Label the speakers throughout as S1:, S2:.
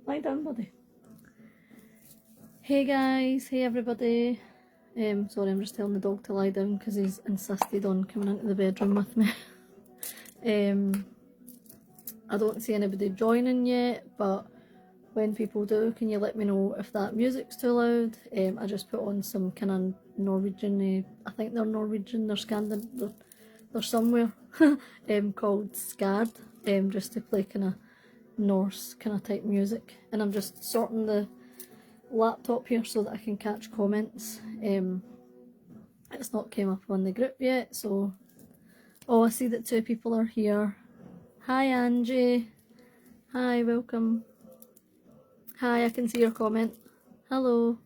S1: Lie down, buddy. Hey guys, hey everybody. Sorry, I'm just telling the dog to lie down because he's insisted on coming into the bedroom with me. I don't see anybody joining yet, but when people do, can you let me know if that music's too loud? I just put on some kind of Norwegian, I think they're Norwegian, they're Scandinavian, they're somewhere, called Skad, just to play kind of Norse kind of type music. And I'm just sorting the laptop here so that I can catch comments. It's not came up on the group yet, so... Oh, I see that 2 people are here. Hi Angie. Hi, welcome. Hi, I can see your comment. Hello.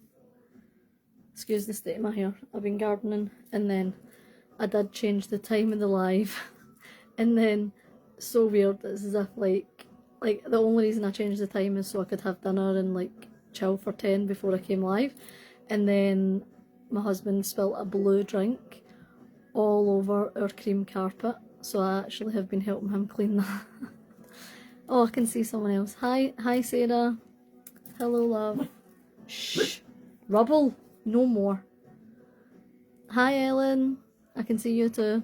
S1: Excuse the state of my hair. I've been gardening and then I did change the time of the live. And then, so weird, it's as if like the only reason I changed the time is so I could have dinner and like chill for 10 before I came live. And then my husband spilt a blue drink all over our cream carpet, so I actually have been helping him clean that. Oh, I can see someone else. Hi Sarah. Hello love. Shh, rubble, no more. Hi Ellen, I can see you too.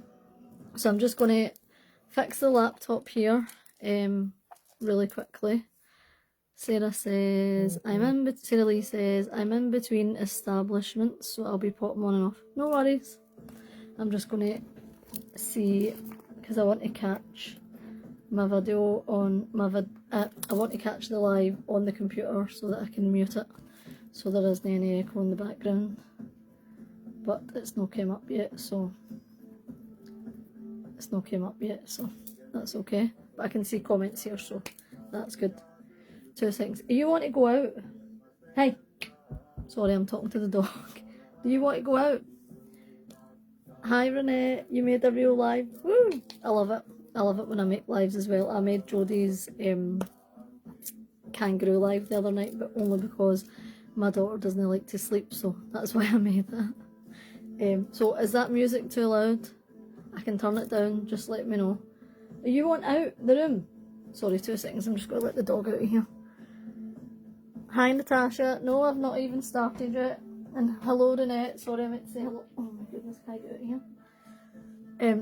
S1: So I'm just going to fix the laptop here really quickly. Sarah says, Sarah Lee says, I'm in between establishments, so I'll be popping on and off. No worries. I'm just going to see, because I want to catch my video on I want to catch the live on the computer so that I can mute it, so there isn't any echo in the background. But it's not came up yet, so that's okay. But I can see comments here, so that's good. 2 seconds. Do you want to go out? Hey! Sorry, I'm talking to the dog. Do you want to go out? Hi Renee, you made a real live. Woo! I love it. I love it when I make lives as well. I made Jodie's kangaroo live the other night, but only because my daughter doesn't like to sleep, so that's why I made that. So is that music too loud? I can turn it down, just let me know. You want out the room? Sorry, 2 seconds, I'm just going to let the dog out of here. Hi Natasha. No, I've not even started yet. And hello Renee. Sorry, I meant to say hello. Oh my goodness, can I get out of here?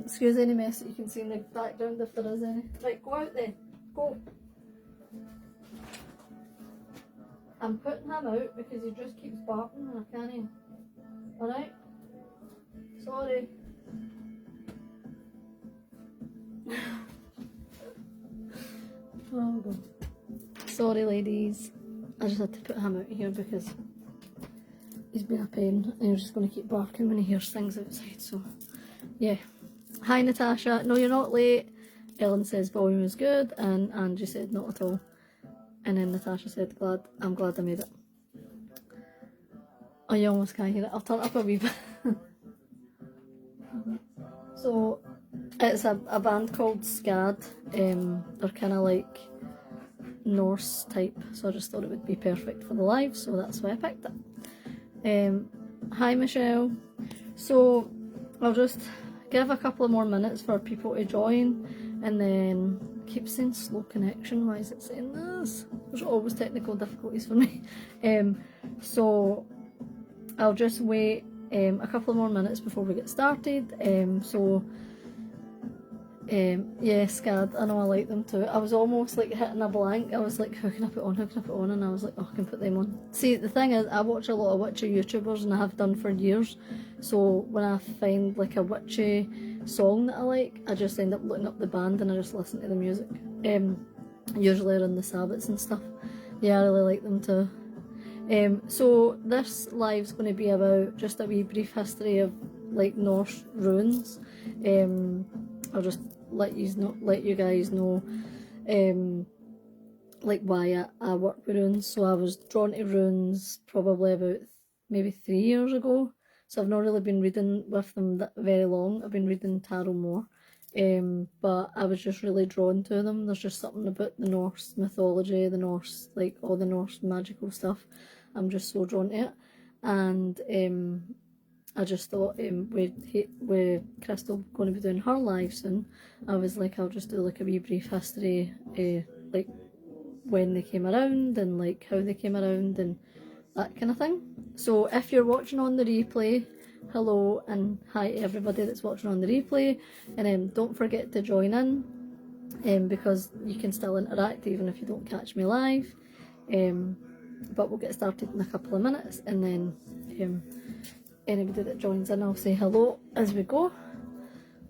S1: Excuse any mess that you can see in the background if there is any. Right, go out then. Go. I'm putting him out because he just keeps barking and I can't. Alright? Sorry. Oh God. Sorry ladies. I just had to put him out here because he's been a pain and he's just going to keep barking when he hears things outside, so yeah. Hi Natasha. No, you're not late. Ellen says volume is good and Angie said not at all. And then Natasha said I'm glad I made it. Oh, you almost can't hear it. I'll turn it up a wee bit. So it's a band called Skad. They're kind of like Norse type, so I just thought it would be perfect for the live, so that's why I picked it. Hi Michelle. So I'll just give a couple of more minutes for people to join, and then keep saying slow connection. Why is it saying this? There's always technical difficulties for me. So I'll just wait a couple of more minutes before we get started. Yeah, Scad, I know I like them too. I was almost like hitting a blank. I was like, how can I put on, and I was like, oh, I can put them on. See, the thing is, I watch a lot of witchy YouTubers and I have done for years, so when I find like a witchy song that I like, I just end up looking up the band and I just listen to the music. Usually around the Sabbats and stuff. Yeah, I really like them too. So this live's going to be about just a wee brief history of like Norse runes. I'll just let you guys know like why I work with runes. So I was drawn to runes probably about maybe 3 years ago, so I've not really been reading with them that very long. I've been reading tarot more, but I was just really drawn to them. There's just something about the Norse mythology, the Norse, like all the Norse magical stuff. I'm just so drawn to it, and I just thought with Crystal going to be doing her live soon, I was like, I'll just do like a wee brief history, like when they came around and like how they came around and that kind of thing. So if you're watching on the replay, hello and hi to everybody that's watching on the replay, and don't forget to join in because you can still interact even if you don't catch me live. But we'll get started in a couple of minutes, and then anybody that joins in, I'll say hello as we go.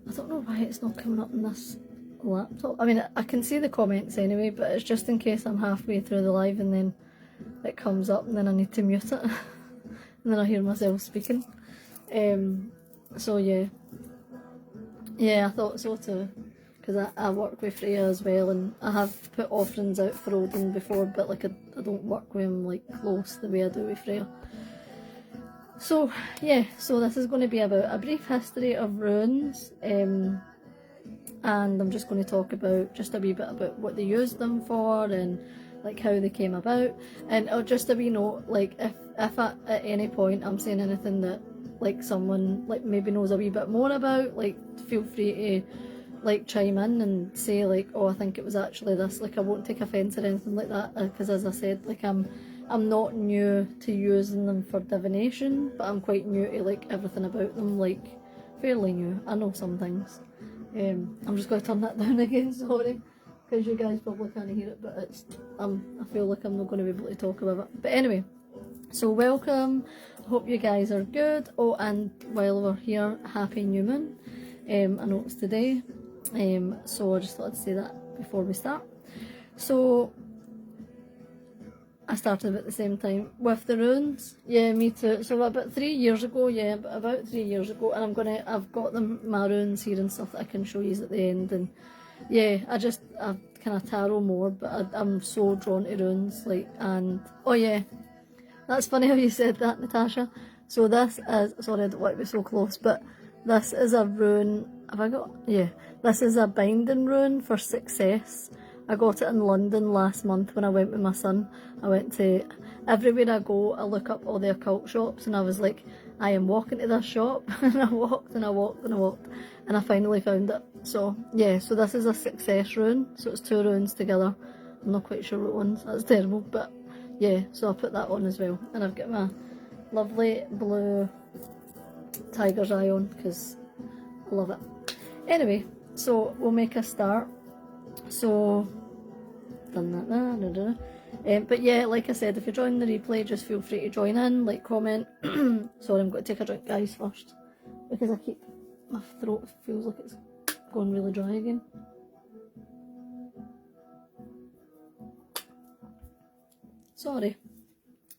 S1: I don't know why it's not coming up in this laptop. I mean, I can see the comments anyway, but it's just in case I'm halfway through the live and then it comes up and then I need to mute it and then I hear myself speaking. So yeah, I thought so too, because I work with Freya as well, and I have put offerings out for Odin before, but like I don't work with him like close the way I do with Freya. So yeah, so this is going to be about a brief history of runes, and I'm just going to talk about just a wee bit about what they used them for and like how they came about. And just a wee note, like if at any point I'm saying anything that like someone like maybe knows a wee bit more about, like feel free to like chime in and say like, oh, I think it was actually this. Like I won't take offence or anything like that, because as I said, like I'm not new to using them for divination, but I'm quite new to like everything about them, like fairly new. I know some things. I'm just going to turn that down again, sorry, because you guys probably can't hear it, but it's I feel like I'm not going to be able to talk about it. But anyway, so welcome. I hope you guys are good. Oh, and while we're here, happy new moon. I know it's today, so I just thought I'd say that before we start. So I started at the same time with the runes. Yeah, me too. So about 3 years ago, and I've got my runes here and stuff that I can show you at the end. And yeah, I kind of tarot more, but I'm so drawn to runes, like, and oh yeah, that's funny how you said that, Natasha. So this is, sorry I don't want to be so close, but this is a rune, this is a binding rune for success. I got it in London last month when I went with my son. I went to, everywhere I go, I look up all the occult shops, and I was like, I am walking to this shop, and I walked and I walked and I walked, and I finally found it. So yeah, so this is a success rune, so it's 2 runes together. I'm not quite sure what ones, that's terrible, but yeah, so I'll put that on as well. And I've got my lovely blue tiger's eye on, because I love it. Anyway, so we'll make a start. So done that. But yeah, like I said, if you're joining the replay, just feel free to join in, like, comment. Sorry, I'm going to take a drink, guys, first, because my throat feels like it's going really dry again. Sorry.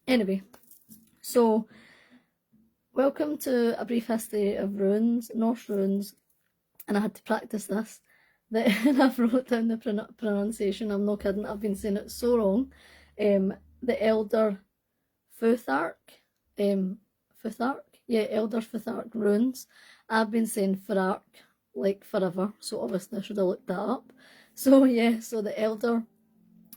S1: Anyway, so welcome to a brief history of runes, Norse runes, and I had to practice this. And I've wrote down the pronunciation, I'm not kidding, I've been saying it so wrong. The Elder Futhark, Elder Futhark runes. I've been saying Furak like forever, so obviously I should have looked that up. So yeah, so the Elder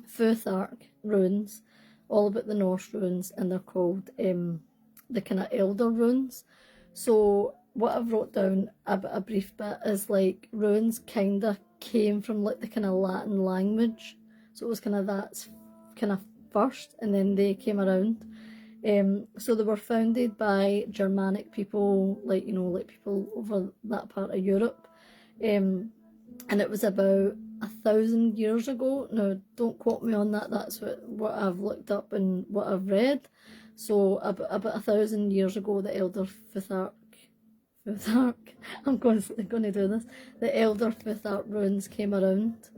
S1: Futhark runes, all about the Norse runes, and they're called the kind of Elder runes. So what I've wrote down a brief bit is like runes kind of came from like the kind of Latin language, so it was kind of that's kind of first, and then they came around. So they were founded by Germanic people, like, you know, like people over that part of Europe, and it was about 1,000 years ago. Now don't quote me on that, that's what I've looked up and what I've read. So about 1,000 years ago, the Elder Futhark, I'm going to do this. The Elder Futhark runes came around.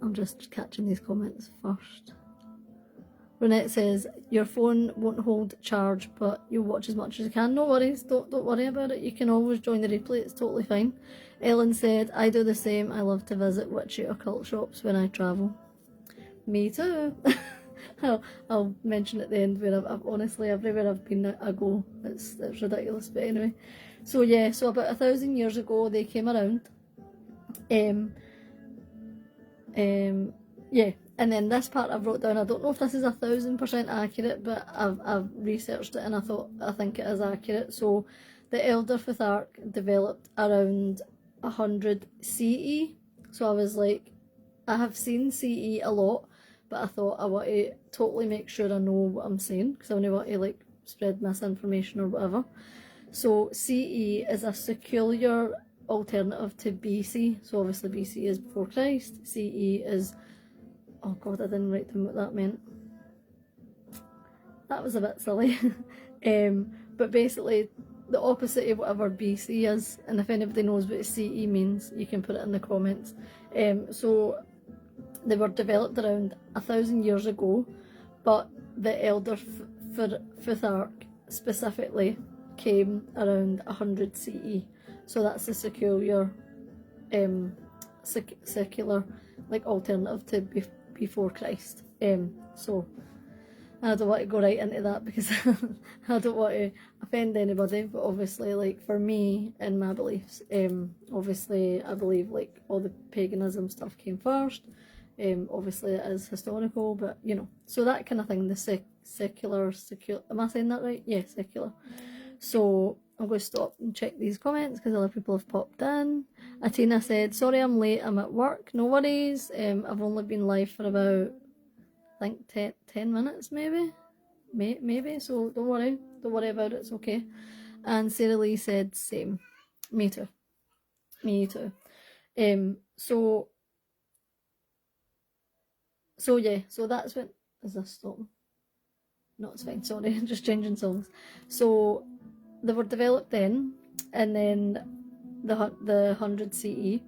S1: I'm just catching these comments first. Renette says, your phone won't hold charge, but you'll watch as much as you can. No worries, don't worry about it. You can always join the replay, it's totally fine. Ellen said, I do the same. I love to visit witchy occult shops when I travel. Me too. I'll mention at the end where I've honestly, everywhere I've been, I go. It's ridiculous, but anyway. So yeah, so about 1,000 years ago they came around. Yeah, and then this part I've wrote down. I don't know if this is 1,000% accurate, but I've researched it and I think it is accurate. So the Elder Futhark developed around 100 CE. So I was like, I have seen CE a lot, but I thought I want to totally make sure I know what I'm saying, because I don't want to like spread misinformation or whatever. So CE is a secular alternative to BC. So obviously BC is before Christ. CE is, oh god, I didn't write down what that meant. That was a bit silly. But basically the opposite of whatever BC is, and if anybody knows what CE means, you can put it in the comments. So they were developed around 1,000 years ago, but the Elder Futhark specifically came around 100 CE. So that's the secular like alternative to before Christ. So I don't want to go right into that because I don't want to offend anybody, but obviously like for me and my beliefs, obviously I believe like all the paganism stuff came first. Obviously it is historical, but you know, so that kind of thing, the secular, am I saying that right? Yeah, secular. So I'm going to stop and check these comments because other people have popped in. Atina said, sorry I'm late, I'm at work. No worries. I've only been live for about, I think 10 minutes maybe. Maybe, so don't worry about it, it's okay. And Sarah Lee said, same. Me too. So yeah, so that's what, is this stopping? No, it's fine, sorry, just changing songs. So they were developed then, and then the 100 CE.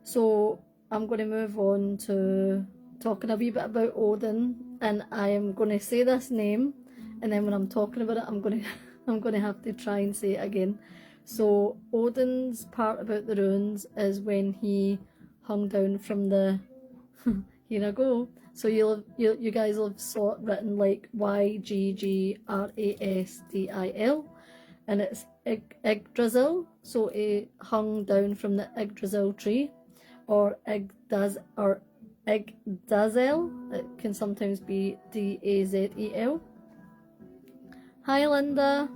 S1: So I'm going to move on to talking a wee bit about Odin, and I am going to say this name, and then when I'm talking about it, I'm going to have to try and say it again. So Odin's part about the runes is when he hung down from the here I go. So you guys will have saw it written like YGGRASDIL, and it's Yggdrasil. So he hung down from the Yggdrasil tree, or Yggdrasil. It can sometimes be DAZEL. Hi Linda.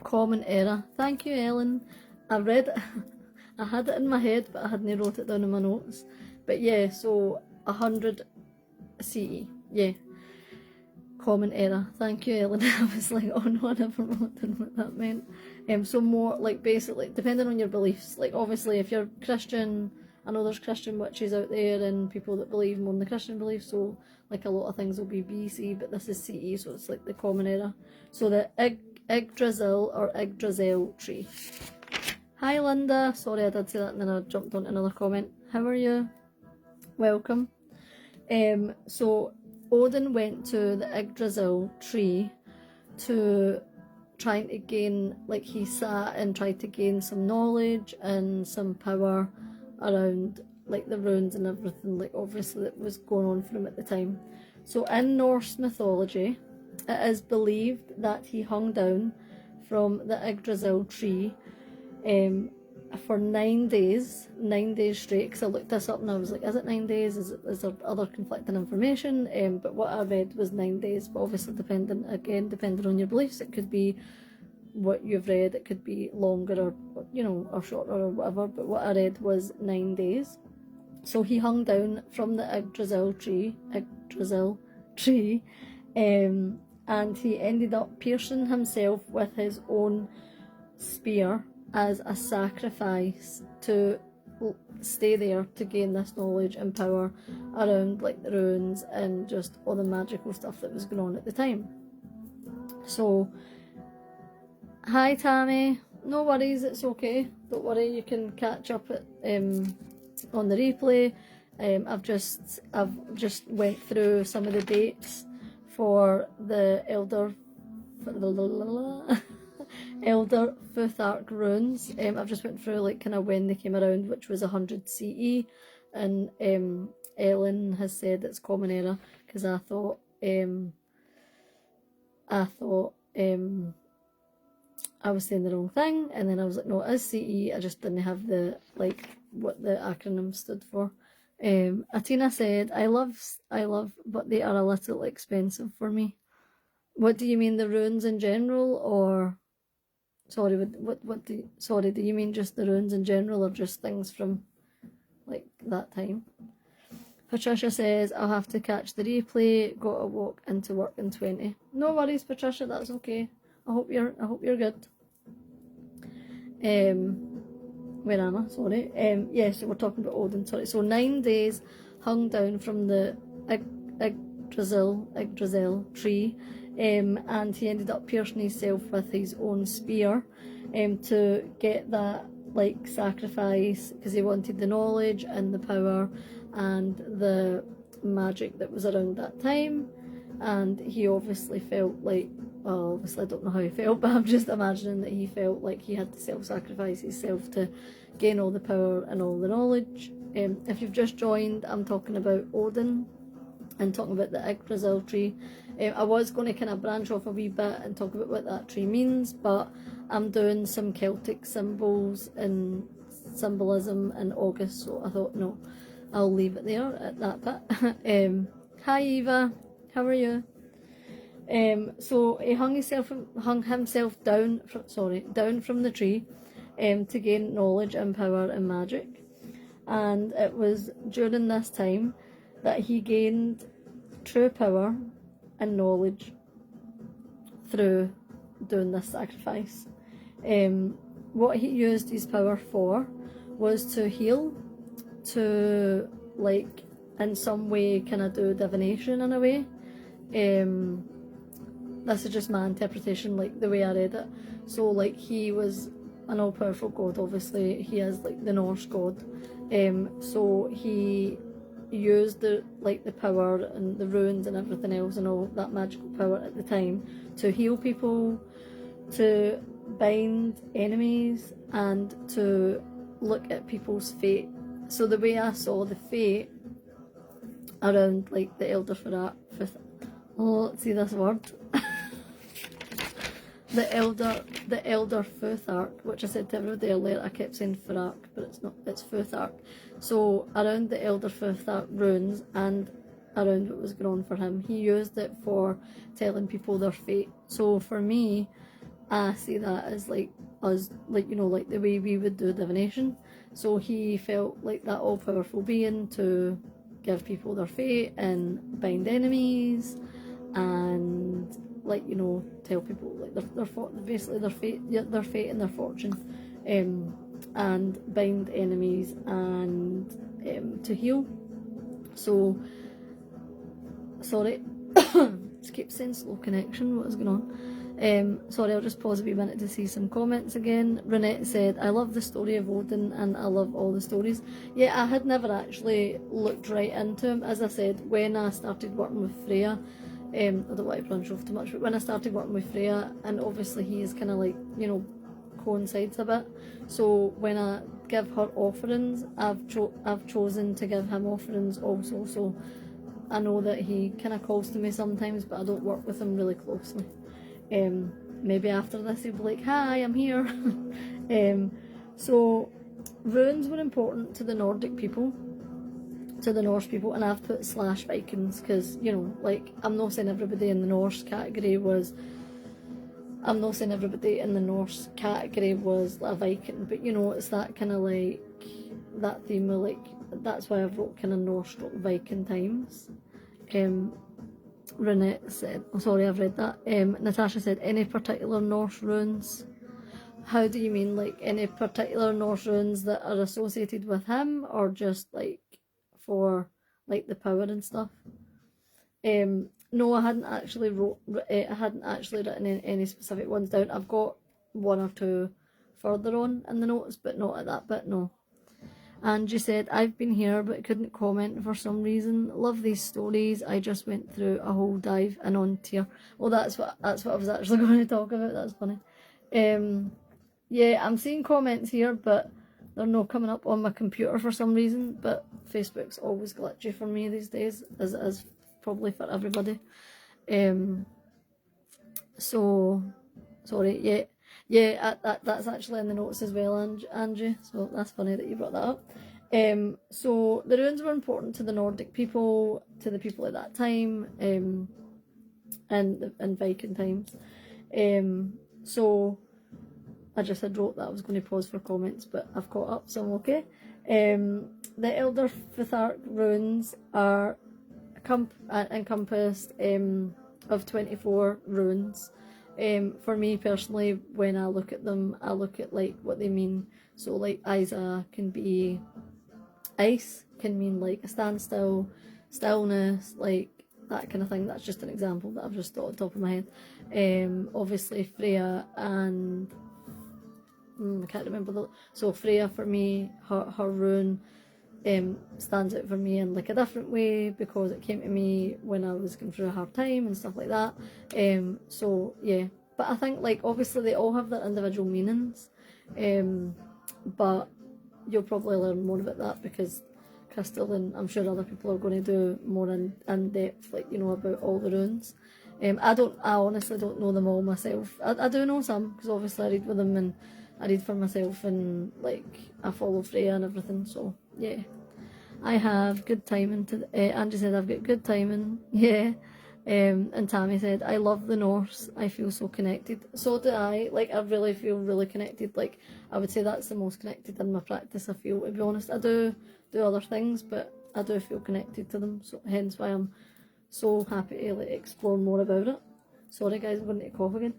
S1: Common error. Thank you, Ellen. I read it. I had it in my head, but I hadn't wrote it down in my notes. But yeah, so 100 CE. Yeah. Common error. Thank you, Ellen. I was like, oh no, I never wrote down what that meant. So more like basically, depending on your beliefs. Like obviously, if you're Christian, I know there's Christian witches out there and people that believe more in the Christian belief. So like a lot of things will be BC, but this is CE, so it's like the common error. So the Yggdrasil or Yggdrasil tree. Hi Linda. Sorry I did say that and then I jumped on another comment. How are you? Welcome. So Odin went to the Yggdrasil tree to try to gain, like he sat and tried to gain some knowledge and some power around like the runes and everything, like obviously that was going on for him at the time. So in Norse mythology, it is believed that he hung down from the Yggdrasil tree for 9 days straight, because I looked this up and I was like, is it 9 days? Is there other conflicting information? But what I read was 9 days, but obviously depending on your beliefs, it could be what you've read, it could be longer or you know, or shorter or whatever, but what I read was 9 days. So he hung down from the Yggdrasil tree, and he ended up piercing himself with his own spear as a sacrifice to stay there to gain this knowledge and power around like the runes and just all the magical stuff that was going on at the time. So hi Tammy, no worries, it's okay, don't worry, you can catch up at on the replay. I've just went through some of the dates for the Elder Futhark runes. I've just went through like kind of when they came around, which was 100 CE, and Ellen has said it's common error because I thought I was saying the wrong thing, and then I was like, no, it is CE, I just didn't have the like what the acronym stood for. Atina said, I love, but they are a little expensive for me. What do you mean, the runes in general, or sorry, do you mean just the runes in general, or just things from like that time? Patricia says, I'll have to catch the replay, got to walk into work in 20. No worries, Patricia, that's okay. I hope you're good. Where am I? Sorry. Yes, so we're talking about Odin, sorry. So 9 days hung down from the Yggdrasil tree, and he ended up piercing himself with his own spear to get that like sacrifice, because he wanted the knowledge and the power and the magic that was around that time. And he obviously felt like, well, obviously I don't know how he felt, but I'm just imagining that he felt like he had to self-sacrifice himself to gain all the power and all the knowledge. If you've just joined, I'm talking about Odin and talking about the Yggdrasil tree. I was going to kind of branch off a wee bit and talk about what that tree means, but I'm doing some Celtic symbols and symbolism in August, so I thought, no, I'll leave it there at that bit. Hi Eva, how are you? So he hung himself down from the tree to gain knowledge and power and magic. And it was during this time that he gained true power and knowledge through doing this sacrifice. What he used his power for was to heal, to like in some way kind of do divination in a way. This is just my interpretation, like the way I read it. So like he was an all-powerful god, obviously he is like the Norse god. So he used the power and the runes and everything else and all that magical power at the time to heal people, to bind enemies, and to look at people's fate. So the way I saw the fate around like the Elder let's see this word. the Elder Futhark, which I said to everybody earlier, I kept saying Furak, but it's not, it's Futhark. So around the Elder Futhark runes and around what was going on for him, he used it for telling people their fate. So for me, I see that as like us, like, you know, like the way we would do divination. So he felt like that all-powerful being to give people their fate and bind enemies and, like, you know, tell people like basically their fate and their fortune, and bind enemies and to heal. So sorry, just keep saying slow connection. What is going on? Sorry, I'll just pause a wee minute to see some comments again. Renette said, I love the story of Odin and I love all the stories. Yeah, I had never actually looked right into him. As I said, when I started working with Freya, I don't want to branch off too much, but when I started working with Freya, and obviously he is kind of like, you know, coincides a bit. So when I give her offerings, I've chosen to give him offerings also. So I know that he kind of calls to me sometimes, but I don't work with him really closely. Maybe after this he'll be like, hi, I'm here. So runes were important to the Nordic people, to the Norse people, and I've put / Vikings because, you know, like, I'm not saying everybody in the Norse category was a Viking, but, you know, it's that kind of like that theme of like, that's why I wrote kind of Norse Viking times. Renette said, oh sorry, I've read that. Natasha said, any particular Norse runes? How do you mean, like any particular Norse runes that are associated with him, or just like for like the power and stuff? No, I hadn't actually written any specific ones down. I've got one or two further on in the notes, but not at that bit, no. Angie said, I've been here but couldn't comment for some reason. Love these stories. I just went through a whole dive and on tier. Well, that's what I was actually going to talk about. That's funny. Yeah, I'm seeing comments here, but they're not coming up on my computer for some reason. But Facebook's always glitchy for me these days, as it is probably for everybody. So sorry, yeah, that's actually in the notes as well, Angie, so that's funny that you brought that up. So the runes were important to the Nordic people, to the people at that time, and Viking times. So I just had wrote that I was going to pause for comments, but I've caught up, so I'm okay. The Elder Futhark runes are encompassed of 24 runes. For me personally, when I look at them, I look at like what they mean. So like Isa can be ice, can mean like a standstill, stillness, like that kind of thing. That's just an example that I've just thought on top of my head. Obviously Freya and I can't remember so Freya for me, her rune stands out for me in like a different way because it came to me when I was going through a hard time and stuff like that. So yeah, but I think like obviously they all have their individual meanings, but you'll probably learn more about that because Crystal and I'm sure other people are going to do more in depth, like, you know, about all the runes. I honestly don't know them all myself. I do know some because obviously I read with them and I read for myself and like I follow Freya and everything, so yeah. I have good timing. Angie said I've got good timing, yeah. And Tammy said I love the Norse, I feel so connected. So do I, like I really feel really connected. Like I would say that's the most connected in my practice I feel, to be honest. I do other things, but I do feel connected to them, so hence why I'm so happy to like explore more about it. Sorry guys, I'm going to take cough again.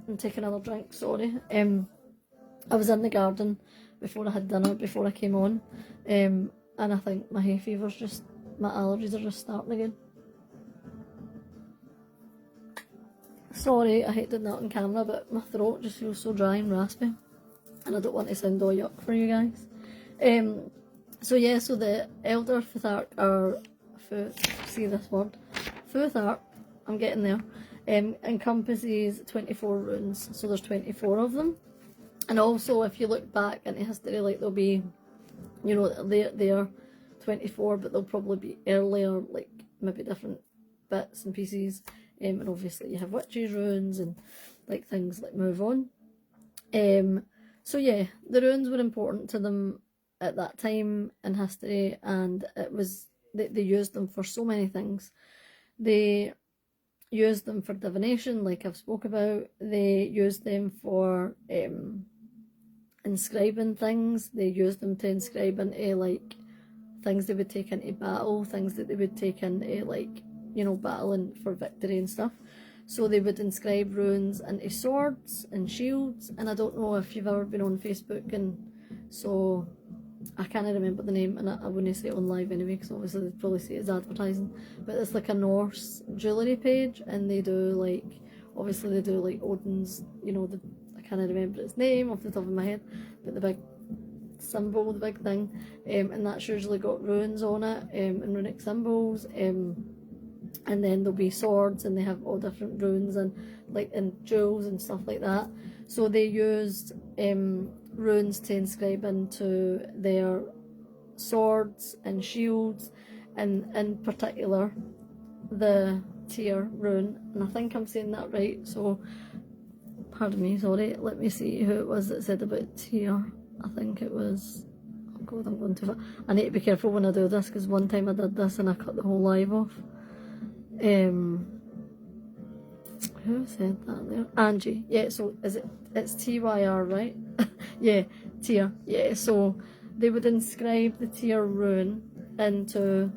S1: And take another drink, sorry. I was in the garden before I had dinner, before I came on, and I think my hay fever's just, my allergies are just starting again. Sorry, I hate doing that on camera, but my throat just feels so dry and raspy, and I don't want to sound all yuck for you guys. So yeah, so the Elder Futhark are, see this word, Futhark, I'm getting there, encompasses 24 runes, so there's 24 of them. And also if you look back into history, like there'll be, you know, they're 24, but they'll probably be earlier, like maybe different bits and pieces, and obviously you have witches runes and like things like move on. So yeah, the runes were important to them at that time in history, and it was, they used them for so many things. They used them for divination, like I've spoke about. They used them for inscribing things. They used them to inscribe into like things they would take into battle, things that they would take into like, you know, battling for victory and stuff. So they would inscribe runes into swords and shields, and I don't know if you've ever been on Facebook, and so I can't remember the name, and I wouldn't say it on live anyway because obviously they'd probably see it as advertising, but it's like a Norse jewellery page, and they do like, obviously they do like Odin's, you know, I can't remember its name off the top of my head, but the big symbol, the big thing, and that's usually got runes on it, and runic symbols, and then there'll be swords, and they have all different runes and like and jewels and stuff like that. So they used runes to inscribe into their swords and shields, and in particular the Tyr rune, and I think I'm saying that right, so pardon me, sorry, let me see who it was that said about Tyr. I think it was, oh god, I'm going too far. I need to be careful when I do this because one time I did this and I cut the whole live off. Who said that there? Angie. Yeah, so it's Tyr, right? Yeah, Tyr. Yeah, so they would inscribe the Tyr rune into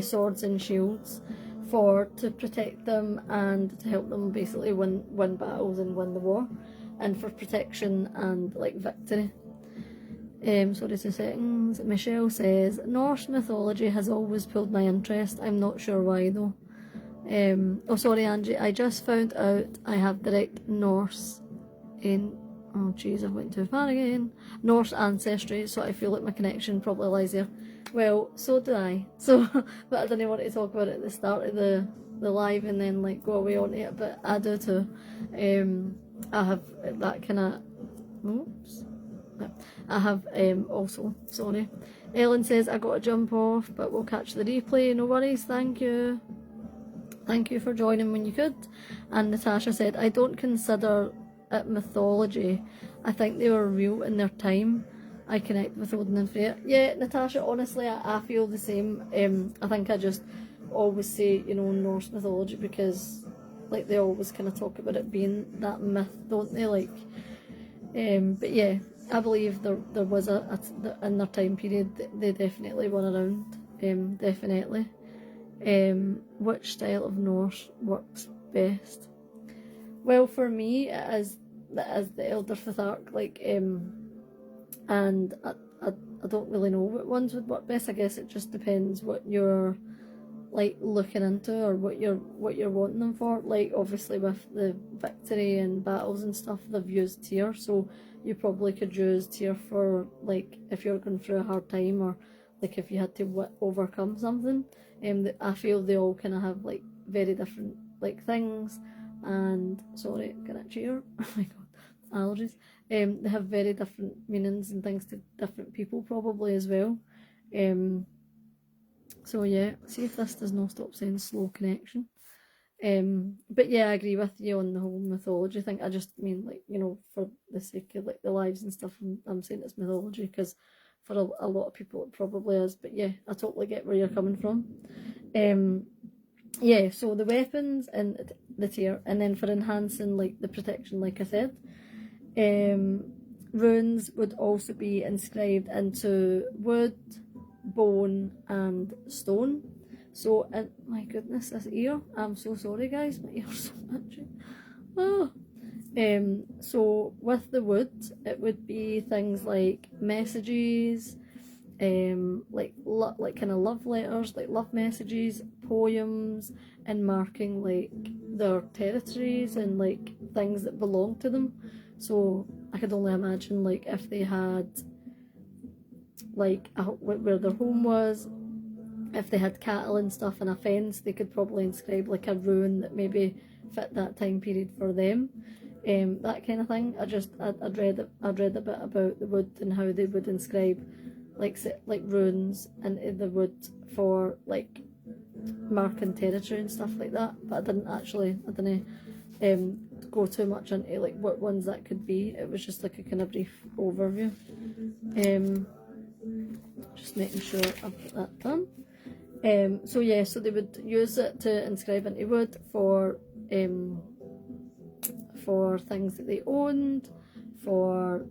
S1: swords and shields to protect them and to help them basically win battles and win the war, and for protection and like victory. Sorry, 2 seconds. Michelle says, Norse mythology has always pulled my interest. I'm not sure why though. Oh sorry Angie, I just found out I have direct Norse in, oh jeez, I went too far again. Norse ancestry, so I feel like my connection probably lies there. Well, so do I. So, but I didn't want to talk about it at the start of the live and then like go away on it, but I do too. I have that kind of, oops. I have also, sorry. Ellen says I got to jump off, but we'll catch the replay, no worries, thank you. Thank you for joining when you could. And Natasha said, I don't consider it mythology. I think they were real in their time. I connect with Odin and Freya. Yeah, Natasha, honestly, I feel the same. I think I just always say, you know, Norse mythology because like they always kind of talk about it being that myth, don't they? Like, but yeah, I believe there was in their time period they definitely were around. Definitely. Which style of Norse works best? Well, for me, it is the Elder Futhark, like, and I don't really know what ones would work best. I guess it just depends what you're like looking into or what you're wanting them for. Like, obviously with the victory and battles and stuff, they've used Tyr, so you probably could use Tyr for like if you're going through a hard time, or like if you had to overcome something. I feel they all kind of have like very different like things, and sorry, can I cheer? Oh my god, allergies. They have very different meanings and things to different people probably as well. So yeah, see if this does not stop saying slow connection. But yeah, I agree with you on the whole mythology thing. I just mean, like, you know, for the sake of like the lives and stuff, I'm saying it's mythology because for a lot of people it probably is. But yeah, I totally get where you're coming from. Yeah, so the weapons and the tier, and then for enhancing like the protection, like I said, runes would also be inscribed into wood, bone, and stone. So, and my goodness, this ear, I'm so sorry guys, my ear's so itchy. Oh. So with the wood, it would be things like messages, like kind of love letters, like love messages, poems, and marking like their territories and like things that belong to them. So I could only imagine like if they had like where their home was, if they had cattle and stuff and a fence, they could probably inscribe like a rune that maybe fit that time period for them. That kind of thing. I'd read a bit about the wood and how they would inscribe like runes into the wood for like marking territory and stuff like that. But I didn't go too much into like what ones that could be. It was just like a kind of brief overview. Just making sure I've got that done. So yeah, so they would use it to inscribe into wood for things that they owned, for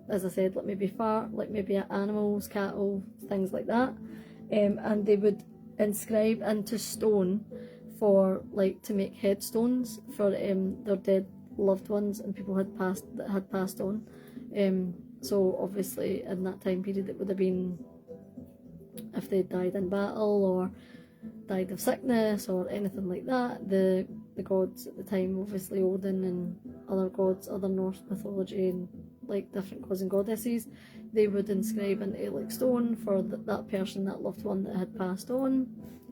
S1: as I said, like maybe animals, cattle, things like that. And they would inscribe into stone for like to make headstones for their dead loved ones and people that had passed on. So obviously in that time period it would have been if they died in battle or died of sickness or anything like that. The gods at the time, obviously Odin and other gods, other Norse mythology and like different gods and goddesses, they would inscribe into like stone for that person, that loved one that had passed on,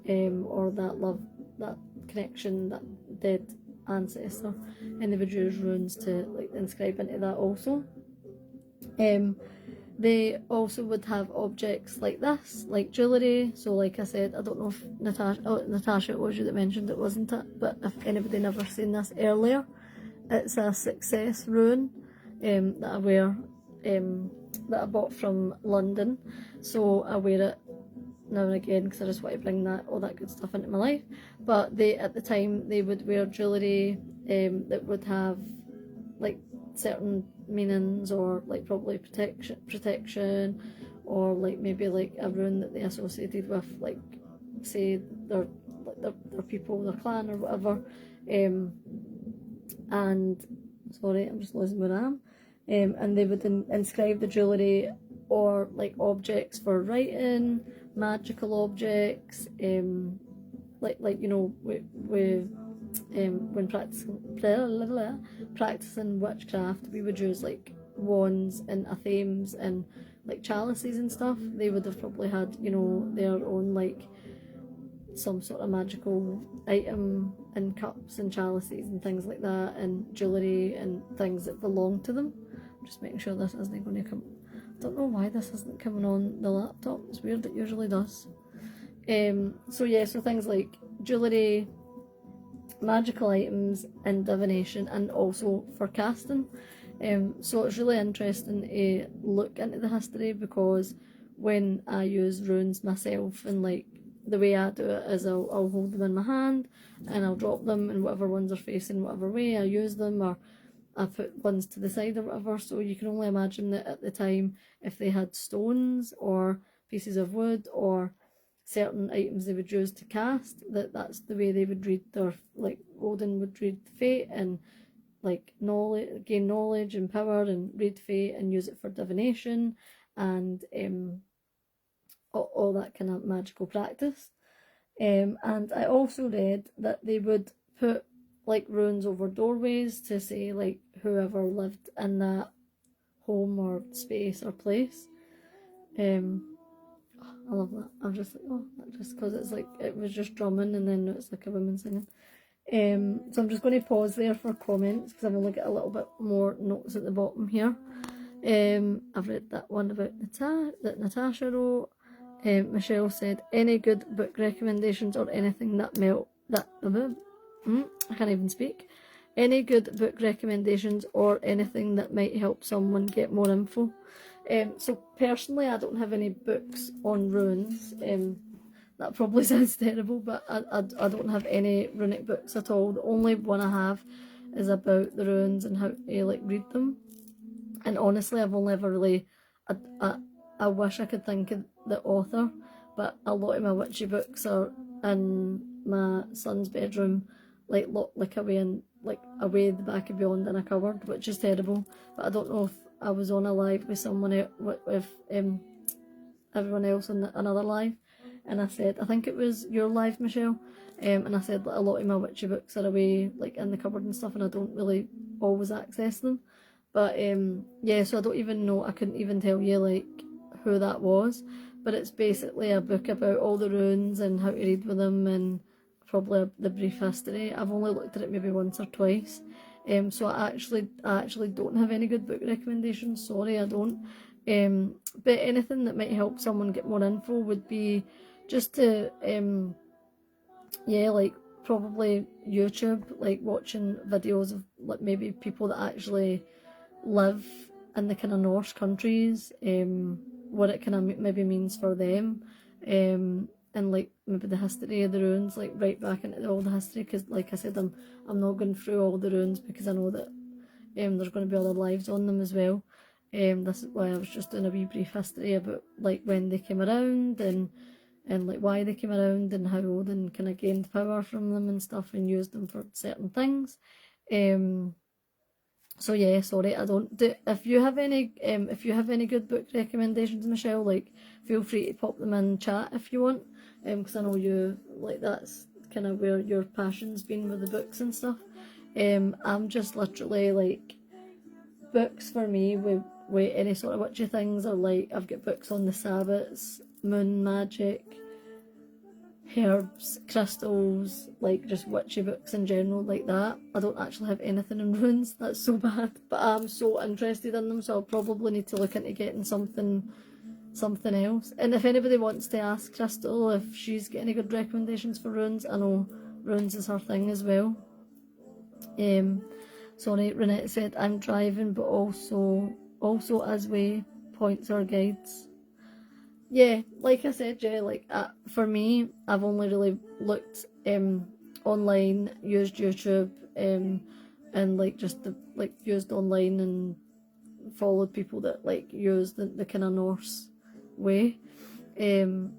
S1: or that connection, that dead ancestor, and they would use runes to like inscribe into that also. They also would have objects like this, like jewellery. So like I said, I don't know if Natasha, it was you that mentioned it, wasn't it? But if anybody never seen this earlier, it's a success rune that I wear, that I bought from London. So I wear it now and again because I just want to bring all that good stuff into my life. But at the time they would wear jewellery that would have like certain meanings, or like probably protection, or like maybe like a rune that they associated with like say their people, their clan or whatever. And sorry, I'm just losing where I am. And they would inscribe the jewellery or like objects for writing, magical objects, like you know when practicing witchcraft, we would use like wands and athames and like chalices and stuff. They would have probably had, you know, their own like some sort of magical item and cups and chalices and things like that, and jewellery and things that belong to them. I'm just making sure this isn't going to come. I don't know why this isn't coming on the laptop. It's weird, it usually does. So yeah, so things like jewellery, magical items, and divination, and also for casting. So it's really interesting to look into the history, because when I use runes myself and like the way I do it is I'll hold them in my hand and I'll drop them, and whatever ones are facing whatever way, I use them, or I put ones to the side or whatever. So you can only imagine that at the time, if they had stones or pieces of wood or certain items they would use to cast, that's the way they would read their, like Odin would read fate and like knowledge, gain knowledge and power, and read fate and use it for divination and all that kind of magical practice. And I also read that they would put like runes over doorways to say like whoever lived in that home or space or place. I love that. I'm just like, oh, just because it's like, it was just drumming and then it's like a woman singing. So I'm just going to pause there for comments because I've only got a little bit more notes at the bottom here. I've read that one about that Natasha wrote. Michelle said, any good book recommendations or anything that I can't even speak. Any good book recommendations or anything that might help someone get more info. So personally, I don't have any books on runes. That probably sounds terrible, but I don't have any runic books at all. The only one I have is about the runes and how to like read them. And honestly, I've only ever really, I wish I could think of the author, but a lot of my witchy books are in my son's bedroom, like locked like away in away at the back of beyond in a cupboard, which is terrible. But I don't know if I was on a live with someone else, with everyone else on another live, and I said, I think it was your live, Michelle, and I said a lot of my witchy books are away like in the cupboard and stuff, and I don't really always access them. But yeah, so I don't even know, I couldn't even tell you like who that was, but it's basically a book about all the runes and how to read with them, and probably the brief history. I've only looked at it maybe once or twice. So I actually don't have any good book recommendations, sorry, I don't. But anything that might help someone get more info would be just to yeah, like probably YouTube, like watching videos of like maybe people that actually live in the kind of Norse countries, what it kind of maybe means for them, and like maybe the history of the runes, like right back into all the history, because like I said, I'm not going through all the runes because I know that there's going to be other lives on them as well. This is why I was just doing a wee brief history about like when they came around and like why they came around and how Odin kind of gained power from them and stuff and used them for certain things. So yeah, sorry, I don't do. If you have any good book recommendations, Michelle, like feel free to pop them in chat if you want, because I know you like that's kind of where your passion's been with the books and stuff. I'm just literally like books for me with any sort of witchy things are like I've got books on the Sabbats, moon magic, herbs, crystals, like just witchy books in general like that. I don't actually have anything in runes, that's so bad, but I'm so interested in them, so I'll probably need to look into getting something else. And if anybody wants to ask Crystal if she's got any good recommendations for runes, I know runes is her thing as well. Sorry, Renette said, I'm driving but also as way points or guides. Yeah, like I said, yeah, like for me, I've only really looked online, used YouTube, and like just used online and followed people that like use the kind of Norse way.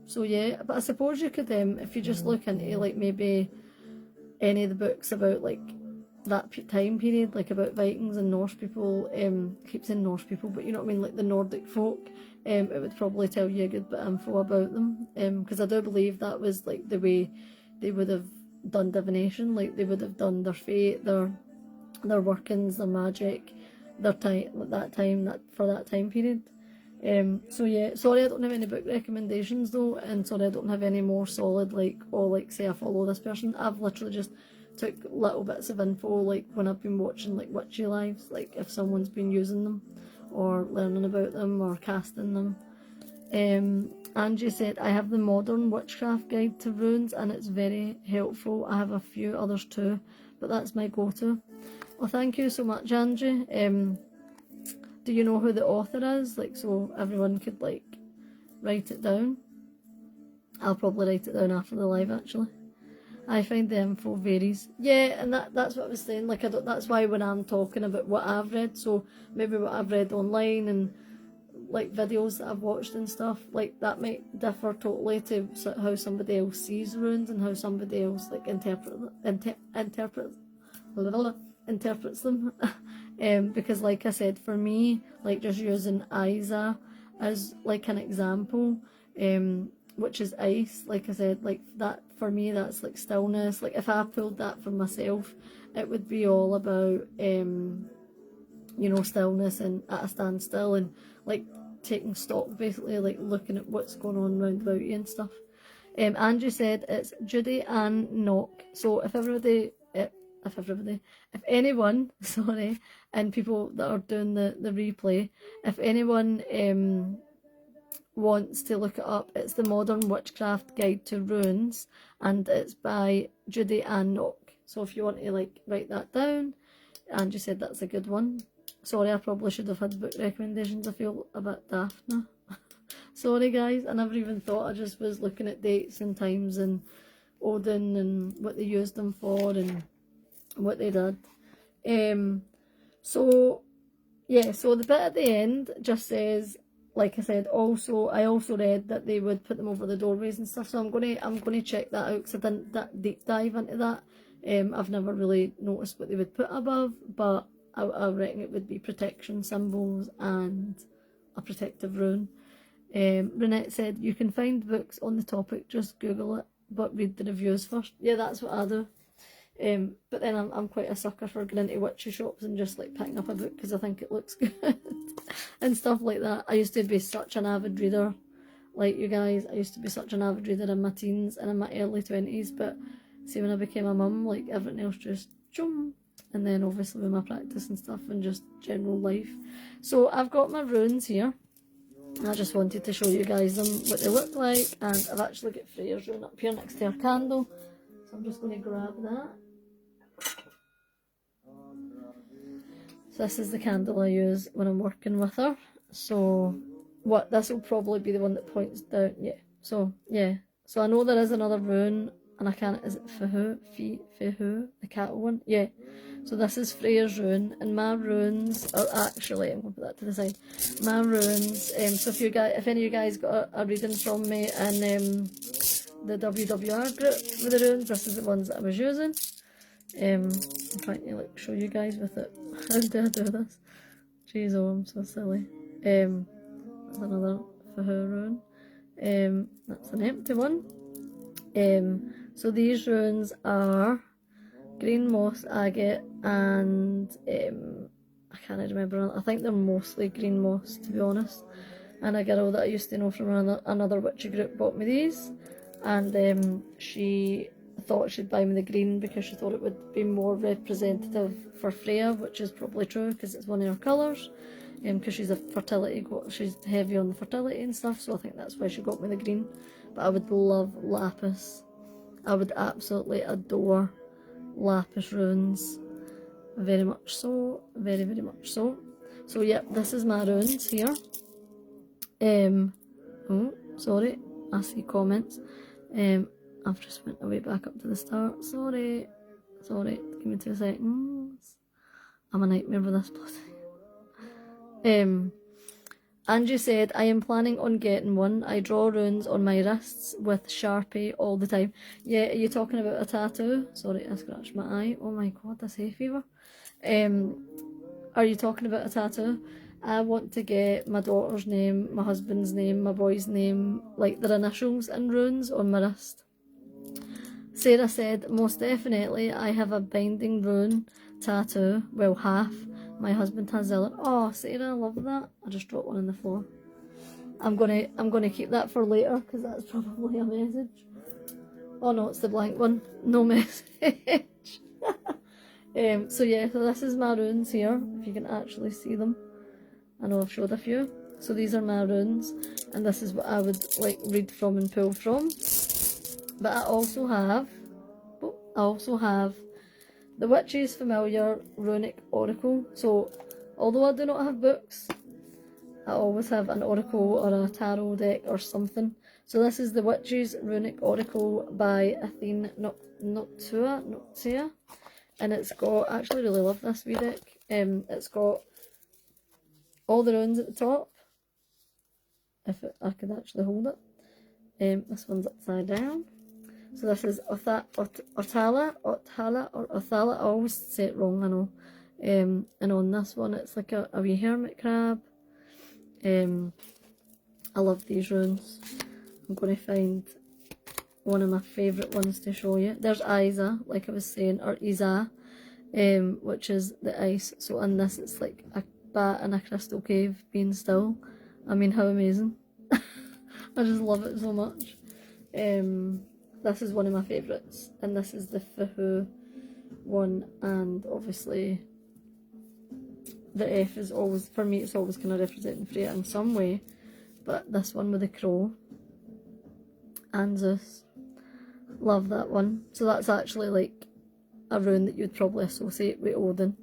S1: So yeah, but I suppose you could if you just look into like maybe any of the books about like that time period, like about Vikings and Norse people, I keep saying Norse people, but you know what I mean, like the Nordic folk, it would probably tell you a good bit of info about them, because I do believe that was like the way they would have done divination, like they would have done their fate, their workings, their magic, their time, for that time period. So yeah, sorry I don't have any book recommendations though, and sorry I don't have any more solid like, oh like say I follow this person. I've literally just took little bits of info like when I've been watching like witchy lives, like if someone's been using them or learning about them or casting them. Angie said, I have the modern witchcraft guide to runes and it's very helpful. I have a few others too, but that's my go-to. Well, thank you so much, Angie. Do you know who the author is? Like, so everyone could like write it down. I'll probably write it down after the live actually. I find the info varies. Yeah, and that's what I was saying. Like, that's why when I'm talking about what I've read, so maybe what I've read online and like videos that I've watched and stuff, like that might differ totally to how somebody else sees runes and how somebody else like interprets them. Because like I said, for me, like just using Isa as like an example, which is ice, like I said, like that for me, that's like stillness. Like if I pulled that for myself, it would be all about you know, stillness and at a standstill and like taking stock, basically like looking at what's going on round about you and stuff. Andrew said it's Judy and Knock. So if anyone, sorry, and people that are doing the replay, if anyone wants to look it up, it's the Modern Witchcraft Guide to Runes, and it's by Judy and Knock. So if you want to like write that down, Andrew said that's a good one. Sorry, I probably should have had book recommendations. I feel a bit daft now. Sorry guys, I never even thought. I just was looking at dates and times and Odin and what they used them for and what they did. So yeah, so the bit at the end just says, like I said, I also read that they would put them over the doorways and stuff. So I'm gonna check that out because I didn't deep dive into that. I've never really noticed what they would put above, but I reckon it would be protection symbols and a protective rune. Renette said, you can find books on the topic, just Google it, but read the reviews first. Yeah, that's what I do. But then I'm quite a sucker for going into witchy shops and just like picking up a book because I think it looks good and stuff like that. I used to be such an avid reader, like you guys. I used to be such an avid reader in my teens and in my early 20s, but see, when I became a mum, like everything else just jump. And then obviously with my practice and stuff and just general life. So I've got my runes here. I just wanted to show you guys them, what they look like, and I've actually got Freya's rune up here next to her candle. So I'm just going to grab that. So this is the candle I use when I'm working with her. So this will probably be the one that points down. Yeah. So yeah. So I know there is another rune, and I can't. Is it Fihu? The cattle one? Yeah. So this is Freya's rune, and my runes are actually, I'm going to put that to the side. My runes. So if any of you guys got a reading from me and the WWR group with the runes, this is the ones that I was using. I'm trying to like show you guys with it. How do I do this? Jeez, oh, I'm so silly. That's another Fihu rune. That's an empty one. So these runes are green moss, agate, and I can't remember. I think they're mostly green moss, to be honest. And a girl that I used to know from another witchy group bought me these, and she thought she'd buy me the green because she thought it would be more representative for Freya, which is probably true because it's one of her colours. Because she's she's heavy on the fertility and stuff, so I think that's why she got me the green. But I would love lapis. I would absolutely adore lapis runes. Very much so. Very, very much so. So yeah, this is my runes here. Oh, sorry. I see comments. I've just went away back up to the start. Sorry. Give me 2 seconds. I'm a nightmare with this bloody. Angie said, I am planning on getting one. I draw runes on my wrists with Sharpie all the time. Yeah, are you talking about a tattoo? Sorry, I scratched my eye. Oh my god, that's hay fever. Are you talking about a tattoo? I want to get my daughter's name, my husband's name, my boy's name, like their initials in runes on my wrist. Sarah said, most definitely I have a binding rune tattoo. Well, half. My husband has Zilla. Oh, Sarah, I love that. I just dropped one on the floor. I'm gonna keep that for later because that's probably a message. Oh no, it's the blank one. No message. So yeah, so this is my runes here. If you can actually see them. I know I've showed a few. So these are my runes, and this is what I would like read from and pull from. But I also have the Witch's Familiar Runic Oracle. So, although I do not have books, I always have an oracle or a tarot deck or something. So this is the Witch's Runic Oracle by Athene Noctua, and it's got, I actually really love this wee deck. It's got all the runes at the top, if I could actually hold it. This one's upside down. So this is Othala, or Othala, I always say it wrong, I know. And on this one it's like a wee hermit crab. I love these runes. I'm going to find one of my favourite ones to show you. There's Isa, like I was saying, or Isa, which is the ice. So in this it's like a bat in a crystal cave being still. I mean, how amazing. I just love it so much. This is one of my favourites, and this is the Fuhu one, and obviously the F is always, for me it's always kind of representing Freya in some way, but this one with the crow, and Zeus, love that one. So that's actually like a rune that you'd probably associate with Odin,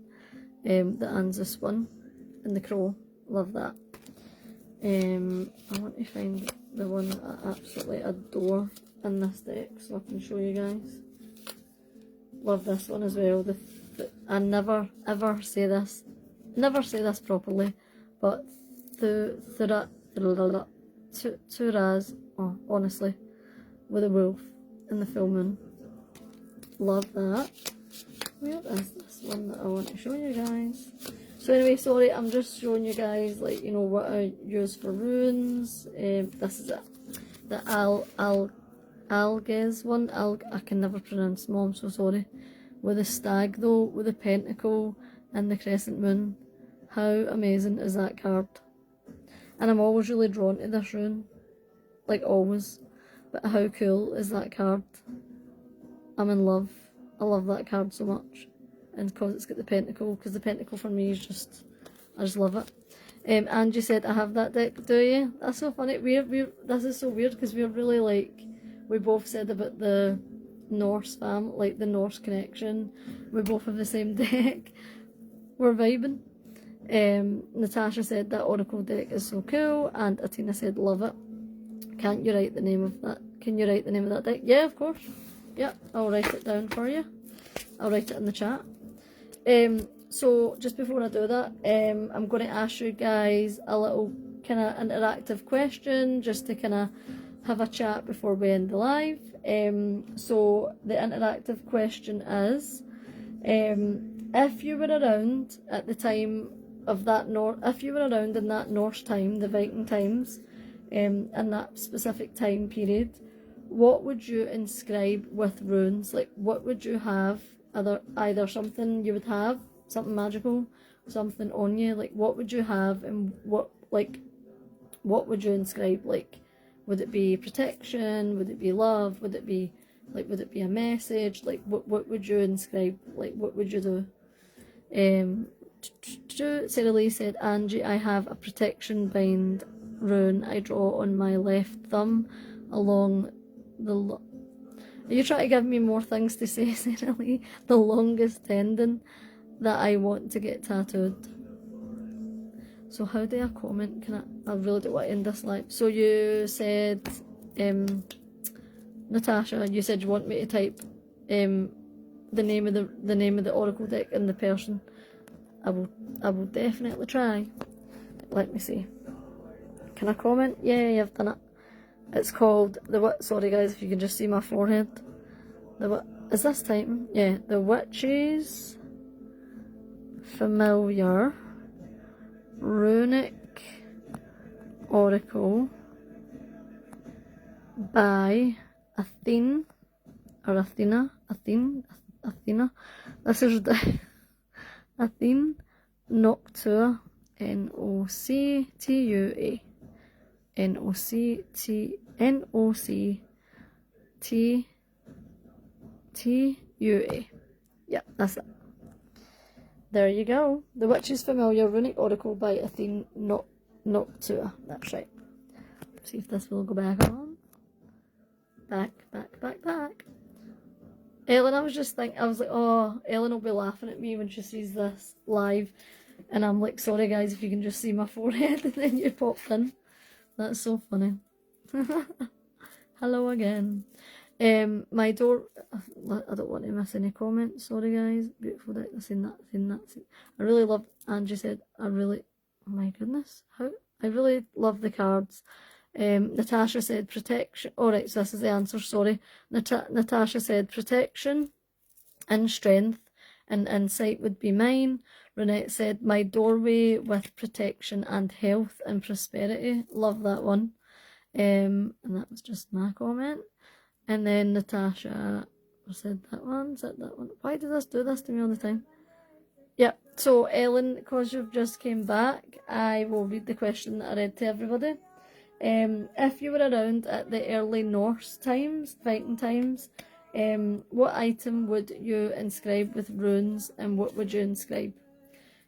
S1: the Anzus one, and the crow, love that. I want to find the one that I absolutely adore in this deck so I can show you guys. Love this one as well. I never ever say this, properly, but Turaz, oh, honestly, with a wolf in the full moon. Love that. Where is this one that I want to show you guys? So anyway, sorry, I'm just showing you guys, like, you know, what I use for runes. This is it. The Alges one. I can never pronounce them all, I'm so sorry. With the stag though, with the pentacle and the crescent moon. How amazing is that card? And I'm always really drawn to this rune. Like always. But how cool is that card? I'm in love. I love that card so much. And because it's got the pentacle, because the pentacle for me is just, I just love it. Angie said, I have that deck, do you? That's so funny. This is so weird because we're really like, we both said about the Norse fam, like the Norse connection. We both have the same deck. We're vibing. Natasha said that Oracle deck is so cool, and Atina said, love it. Can't you write the name of that? Can you write the name of that deck? Yeah, of course. Yeah, I'll write it down for you. I'll write it in the chat. So just before I do that, I'm going to ask you guys a little kind of interactive question just to kind of have a chat before we end the live. So the interactive question is, if you were around at the time of that if you were around in that Norse time, the Viking times, in that specific time period, what would you inscribe with runes? Like, what would you have? Either something you would have, something magical, something on you. Like, what would you have, and what would you inscribe? Like, would it be protection? Would it be love? Would it be a message? Like, what would you inscribe? Like, what would you do? Sarah Lee said, Angie, I have a protection bind rune I draw on my left thumb along the Are you trying to give me more things to say, Sarah Lee? The longest tendon that I want to get tattooed. So how do I comment? I really don't want to end this live. So you said, Natasha, you said you want me to type the name of the Oracle deck and the person. I will definitely try. Let me see. Can I comment? Yeah, I've done it. It's called sorry guys, if you can just see my forehead. Is this typing? Yeah, the Witch's Familiar Runic Oracle by Athena. This is the Athene Noctua, Noctua, Noctua. Yeah, that's it. There you go. The Witch's Familiar Runic Oracle by Athene Noctua. That's right. See if this will go back on. Back. Ellen, I was just thinking, I was like, oh, Ellen will be laughing at me when she sees this live. And I'm like, sorry guys, if you can just see my forehead, and then you popped in. That's so funny. Hello again. My door, I don't want to miss any comments, sorry guys. Beautiful deck, I've seen that, I really love, Angie said, oh my goodness, I really love the cards. Natasha said protection, alright, so this is the answer, sorry. Natasha said protection and strength, and insight would be mine. Renette said my doorway with protection and health and prosperity. Love that one. And that was just my comment. And then Natasha said that one, Why does this do this to me all the time? Yeah, so Ellen, because you've just came back, I will read the question that I read to everybody. If you were around at the early Norse times, Viking times, what item would you inscribe with runes, and what would you inscribe?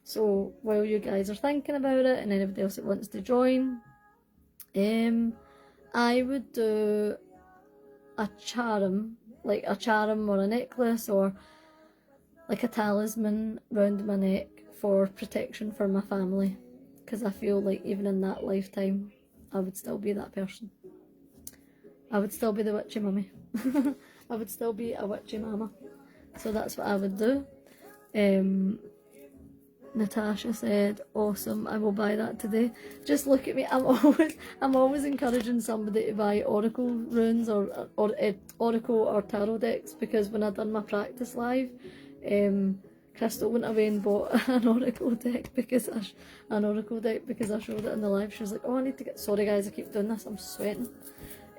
S1: So while you guys are thinking about it, and anybody else that wants to join, I would do a charm, like a charm or a necklace or like a talisman round my neck for protection for my family, because I feel like even in that lifetime I would still be that person. I would still be the witchy mummy. I would still be a witchy mama. So that's what I would do. Natasha said, awesome, I will buy that today. Just look at me, I'm always encouraging somebody to buy oracle runes or oracle or tarot decks, because when I done my practice live, Crystal went away and bought an oracle deck because I showed it in the live. She was like, oh, I need to get, sorry guys, I keep doing this, I'm sweating.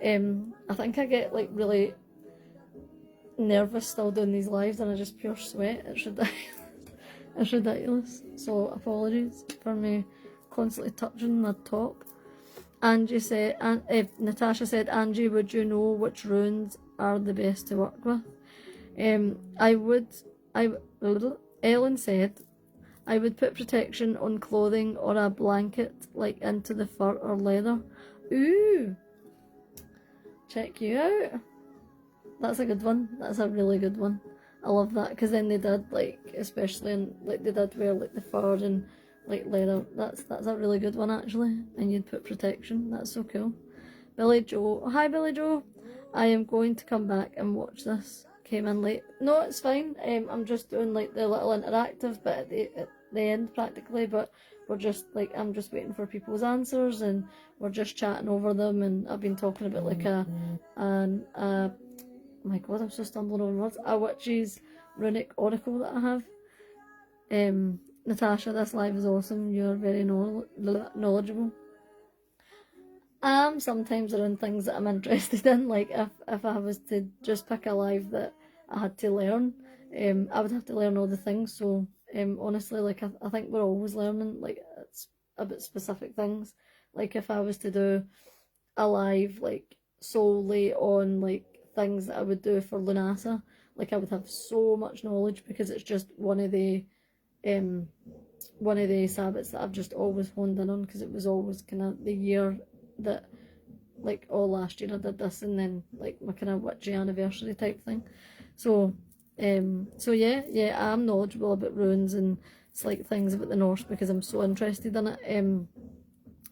S1: I think I get like really nervous still doing these lives, and I just pure sweat. It's ridiculous. So apologies for me constantly touching my top. Angie said, Natasha said, Angie, would you know which runes are the best to work with? Ellen said, I would put protection on clothing or a blanket, like into the fur or leather. Ooh, check you out. That's a good one. That's a really good one. I love that, because then they did, like, especially in, like, they did wear like the fur and like leather. That's a really good one actually. And you'd put protection. That's so cool. Billy Joe, oh, hi Billy Joe. I am going to come back and watch this. Came in late. No, it's fine. I'm just doing like the little interactive bit at the end practically, but we're just like, I'm just waiting for people's answers and we're just chatting over them, and I've been talking about like oh my god, I'm so stumbling on words. A witch's runic oracle that I have. Natasha, this live is awesome. You're very knowledgeable. Sometimes around things that I'm interested in. Like if I was to just pick a live that I had to learn, I would have to learn all the things. So honestly, like I think we're always learning. Like it's about specific things. Like if I was to do a live like solely on like things that I would do for Lunasa, like I would have so much knowledge, because it's just one of the Sabbats that I've just always honed in on, because it was always kind of the year that, like, last year I did this, and then like my kind of witchy anniversary type thing. So yeah, I'm knowledgeable about runes and like things about the Norse because I'm so interested in it.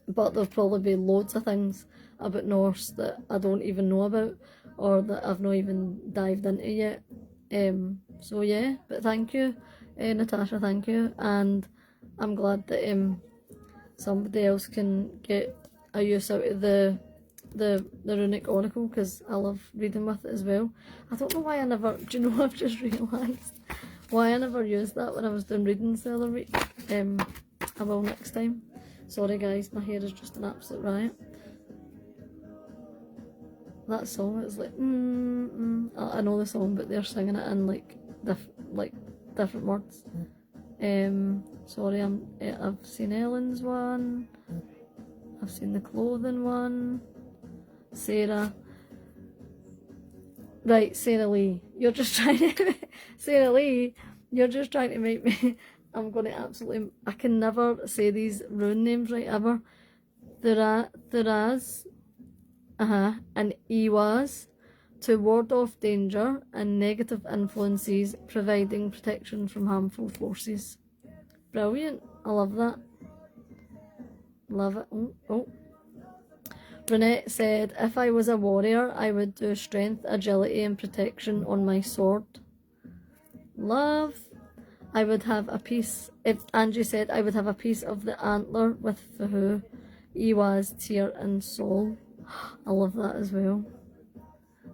S1: But there'll probably be loads of things about Norse that I don't even know about, or that I've not even dived into yet. So yeah, but thank you, Natasha, thank you, and I'm glad that somebody else can get a use out of the runic oracle, because I love reading with it as well. I don't know why I never, do you know, I've just realised why I never used that when I was doing readings the other week. I will next time. Sorry guys, my hair is just an absolute riot. That song, it's like I know the song, but they're singing it in like different words. Sorry, I've seen Ellen's one, I've seen the clothing one. Sarah, right, Sarah Lee, you're just trying to Sarah Lee, you're just trying to make me I'm gonna absolutely, I can never say these rune names right ever. Theraz and Iwas, to ward off danger and negative influences, providing protection from harmful forces. Brilliant. I love that. Love it. Oh, oh. Brunette said, if I was a warrior, I would do strength, agility, and protection on my sword. Love. I would have a piece, if Angie said, I would have a piece of the antler with Fahu, Iwaz, Tyr, and Sol. I love that as well.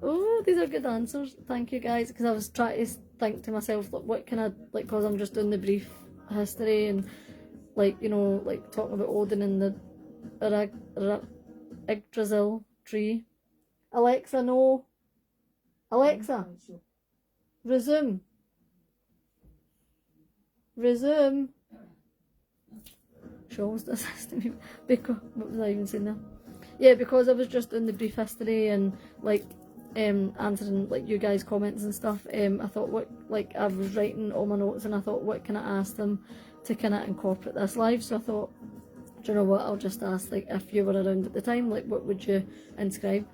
S1: Oh, these are good answers. Thank you guys, because I was trying to think to myself, like, what can I, like, because I'm just doing the brief history and, like, you know, like talking about Odin and the Yggdrasil tree. Alexa, no. Alexa, resume. Resume. She always does this to me. Because, what was I even saying there? Yeah, because I was just doing the brief history and, like, answering, like, you guys' comments and stuff. I thought, what, like, I was writing all my notes and I thought, what can I ask them to kind of incorporate this live? So I thought, do you know what, I'll just ask, like, if you were around at the time, like, what would you inscribe?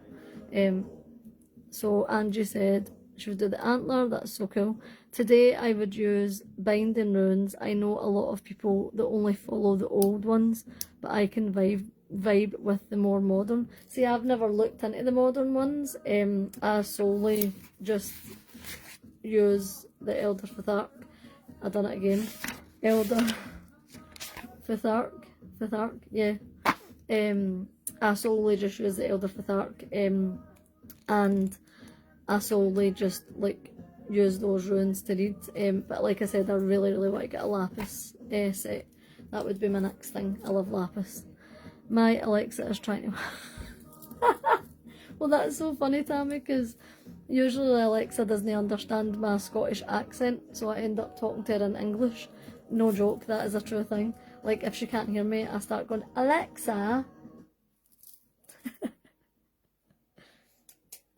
S1: So Angie said she would do the antler. That's so cool. Today I would use binding runes. I know a lot of people that only follow the old ones, but I can vibe with the more modern. See, I've never looked into the modern ones. I solely just use the Elder Futhark. I done it again. Elder Futhark, yeah. I solely just use the Elder Futhark, and I solely just, like, use those runes to read. But like I said, I really want to get a lapis set. That would be my next thing. I love lapis. My Alexa is trying to... Well, that's so funny, Tammy, because usually Alexa doesn't understand my Scottish accent, so I end up talking to her in English. No joke, that is a true thing. Like, if she can't hear me, I start going, Alexa!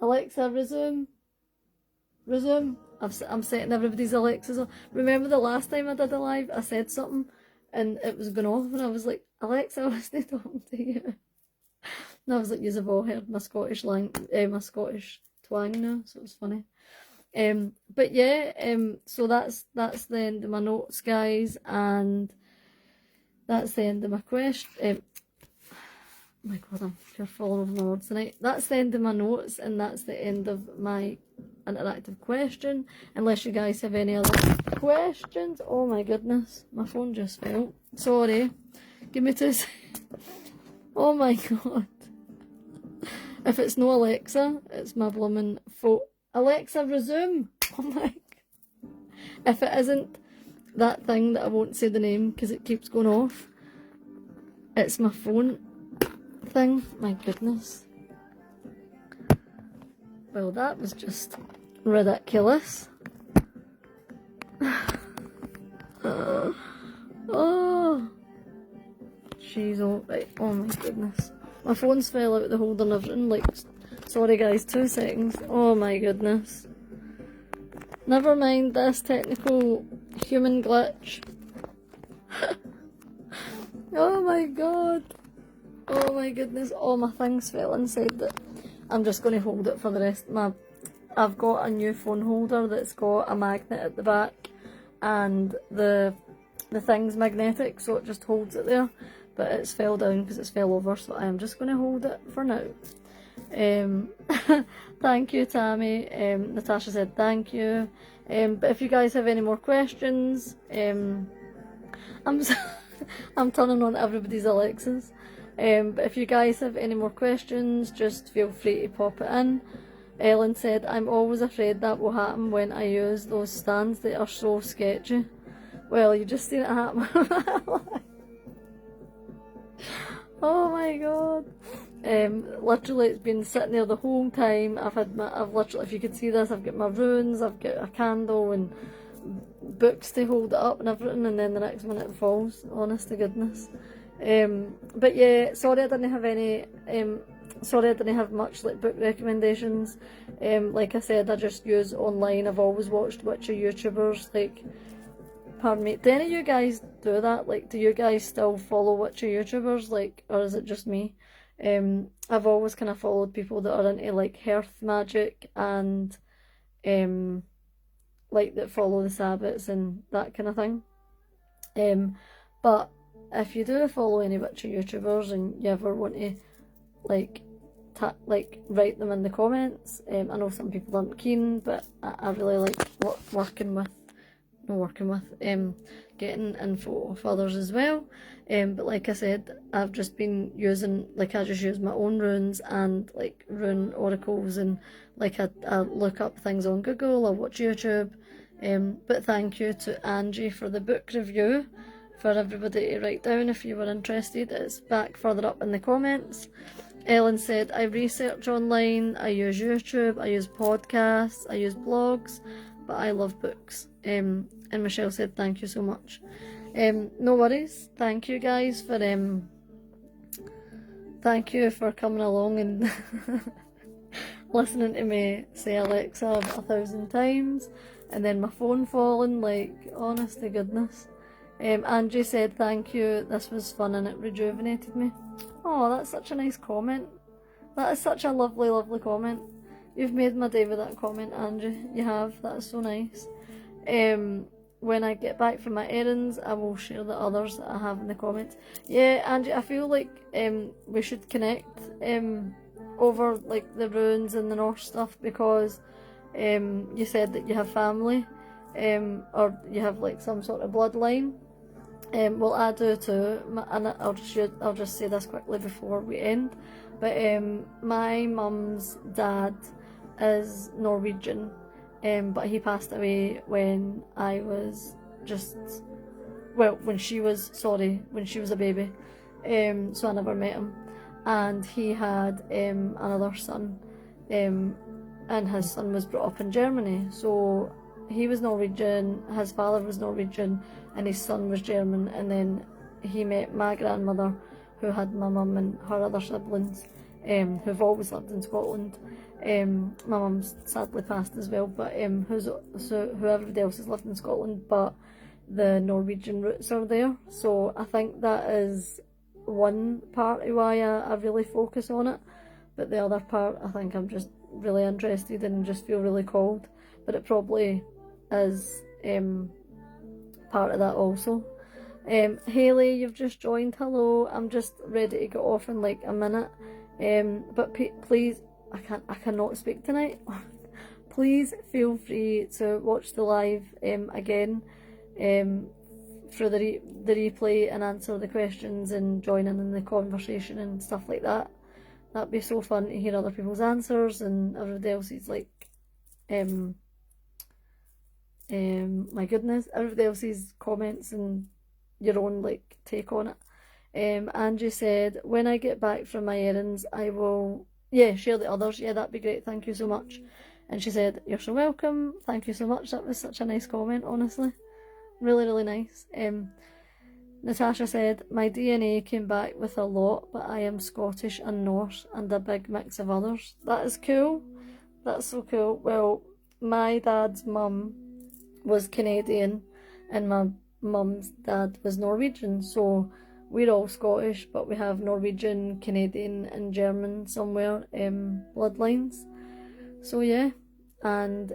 S1: Alexa, resume. Resume. I'm setting everybody's Alexas on. Remember the last time I did a live, I said something and it was going off and I was like, Alexa, I wasn't talking to you. And I was like, you've all heard my Scottish my Scottish twang now, so it's funny. But yeah, so that's the end of my notes, guys, and that's the end of my question. Oh my god, I'm pure falling over my words tonight. That's the end of my notes, and that's the end of my interactive question. Unless you guys have any other questions. Oh my goodness, my phone just fell. Sorry. Give me 2 seconds. Oh my god. If it's no Alexa, it's my blooming phone. Alexa, resume. Oh my god. If it isn't that thing that I won't say the name because it keeps going off, it's my phone thing. My goodness. Well, that was just ridiculous. Oh, she's all right. Oh my goodness, my phone's fell out of the holder and everything. Like, sorry guys, 2 seconds. Oh my goodness. Never mind this technical human glitch. Oh my god. Oh my goodness, all my things fell inside it. I'm just going to hold it for the rest of my... I've got a new phone holder that's got a magnet at the back and the thing's magnetic, so it just holds it there. But it's fell down because it's fell over, so I am just going to hold it for now. Thank you, Tammy. Natasha said thank you. But if you guys have any more questions, I'm turning on everybody's Alexas. But if you guys have any more questions, just feel free to pop it in. Ellen said, I'm always afraid that will happen when I use those stands. They are so sketchy. Well, you just seen it happen. Oh my god. Literally, it's been sitting there the whole time. I've literally, if you could see this, I've got my runes, I've got a candle and books to hold it up and everything, and then the next minute it falls. Honest to goodness. But yeah, sorry I didn't have any, sorry I didn't have much like book recommendations. Like I said, I just use online. I've always watched Witcher YouTubers, like, pardon me, do any of you guys do that? Like, do you guys still follow Witcher YouTubers, like, or is it just me? I've always kind of followed people that are into like hearth magic and like that follow the Sabbats and that kind of thing. But if you do follow any witchy YouTubers and you ever want to like write them in the comments, I know some people aren't keen, but I really like getting info off others as well. But like I said, I've just been using, like, I just use my own runes and like rune oracles, and like I look up things on Google, I watch YouTube. But thank you to Angie for the book review, for everybody to write down if you were interested. It's back further up in the comments. Ellen said, I research online, I use YouTube, I use podcasts, I use blogs, but I love books. And Michelle said, thank you so much. No worries. Thank you guys for coming along and listening to me say Alexa 1,000 times and then my phone falling, like, honest to goodness. Angie said, thank you, this was fun and it rejuvenated me. Oh, that's such a nice comment. That is such a lovely, lovely comment. You've made my day with that comment, Angie. You have. That's so nice. When I get back from my errands, I will share the others that I have in the comments. Yeah, Angie, I feel like we should connect over like the runes and the Norse stuff, because you said that you have family, or you have like some sort of bloodline. Well, I do too, and I'll just say this quickly before we end, but my mum's dad is Norwegian, but he passed away when I was when she was a baby, so I never met him, and he had another son, and his son was brought up in Germany, so he was Norwegian, his father was Norwegian, and his son was German, and then he met my grandmother, who had my mum and her other siblings, who've always lived in Scotland. My mum's sadly passed as well, but who everybody else has lived in Scotland, but the Norwegian roots are there. So I think that is one part of why I really focus on it, but the other part, I think I'm just really interested and just feel really called, but it probably is part of that also. Hayley, you've just joined. Hello, I'm just ready to get off in like a minute, but please, I cannot speak tonight. Please feel free to watch the live again for the replay and answer the questions and join in the conversation and stuff like that. That'd be so fun to hear other people's answers and everybody else's like my goodness, everybody else's comments and your own like take on it. Angie said, when I get back from my errands, I will share the others. Yeah, that'd be great, thank you so much. And she said, you're so welcome, thank you so much. That was such a nice comment, honestly, really, really nice. Natasha said, my DNA came back with a lot, but I am Scottish and Norse and a big mix of others. That is cool. That's so cool. Well, my dad's mum was Canadian and my mum's dad was Norwegian, so we're all Scottish, but we have Norwegian, Canadian and German somewhere bloodlines. So yeah, and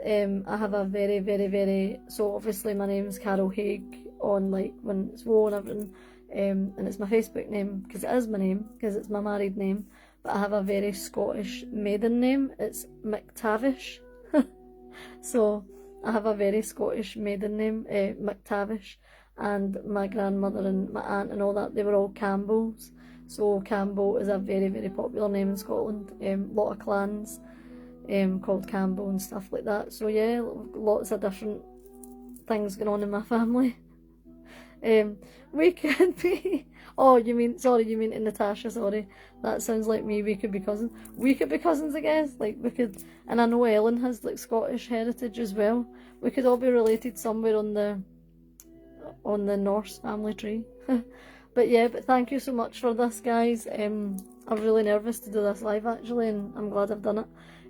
S1: I have a very, very, very, so obviously my name's Carol Haig on like when it's WoW and everything, and it's my Facebook name because it is my name, because it's my married name, but I have a very Scottish maiden name. It's McTavish. So I have a very Scottish maiden name, McTavish, and my grandmother and my aunt and all that, they were all Campbells. So Campbell is a very, very popular name in Scotland. Lot of clans called Campbell and stuff like that. So yeah, lots of different things going on in my family. We could be, oh, you mean to Natasha, sorry, that sounds like me. We could be cousins. We could be cousins, I guess. Like we could, and I know Ellen has like Scottish heritage as well. We could all be related somewhere on the Norse family tree. But yeah, but thank you so much for this, guys. I'm really nervous to do this live actually, and I'm glad I've done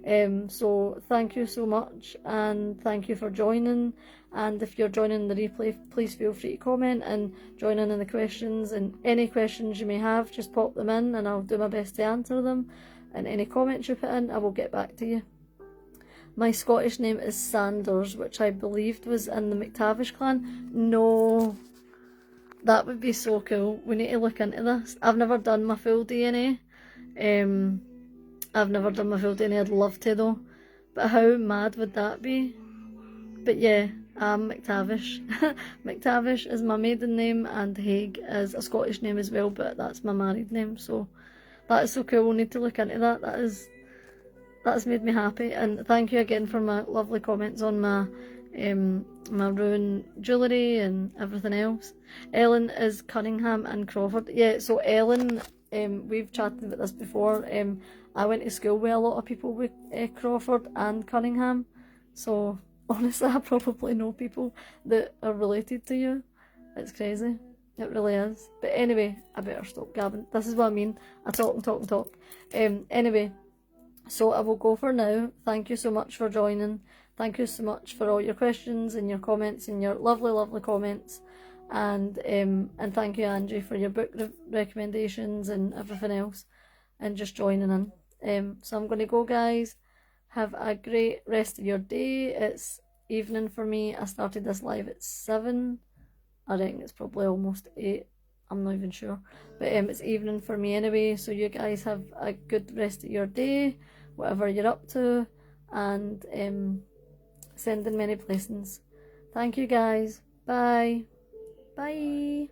S1: it. So thank you so much, and thank you for joining. And if you're joining the replay, please feel free to comment and join in the questions, and any questions you may have, just pop them in and I'll do my best to answer them, and any comments you put in, I will get back to you. My Scottish name is Sanders, which I believed was in the McTavish clan. No, That would be so cool. We need to look into this. I've never done my full DNA. I've never done my full DNA. I'd love to though. But how mad would that be? But yeah, I'm McTavish. McTavish is my maiden name, and Haig is a Scottish name as well, but that's my married name. So that is so cool. We'll need to look into that. That's made me happy. And thank you again for my lovely comments on my ruin jewellery and everything else. Ellen is Cunningham and Crawford. Yeah, so Ellen, we've chatted about this before. I went to school with a lot of people with Crawford and Cunningham. So honestly, I probably know people that are related to you. It's crazy. It really is. But anyway, I better stop gabbing. This is what I mean. I talk and talk and talk. Anyway, so I will go for now. Thank you so much for joining. Thank you so much for all your questions and your comments and your lovely, lovely comments. And thank you, Angie, for your book recommendations and everything else, and just joining in. So I'm going to go, guys. Have a great rest of your day. It's evening for me. I started this live at 7. I think it's probably almost 8. I'm not even sure. But it's evening for me anyway. So you guys have a good rest of your day, whatever you're up to. And sending many blessings. Thank you, guys. Bye. Bye.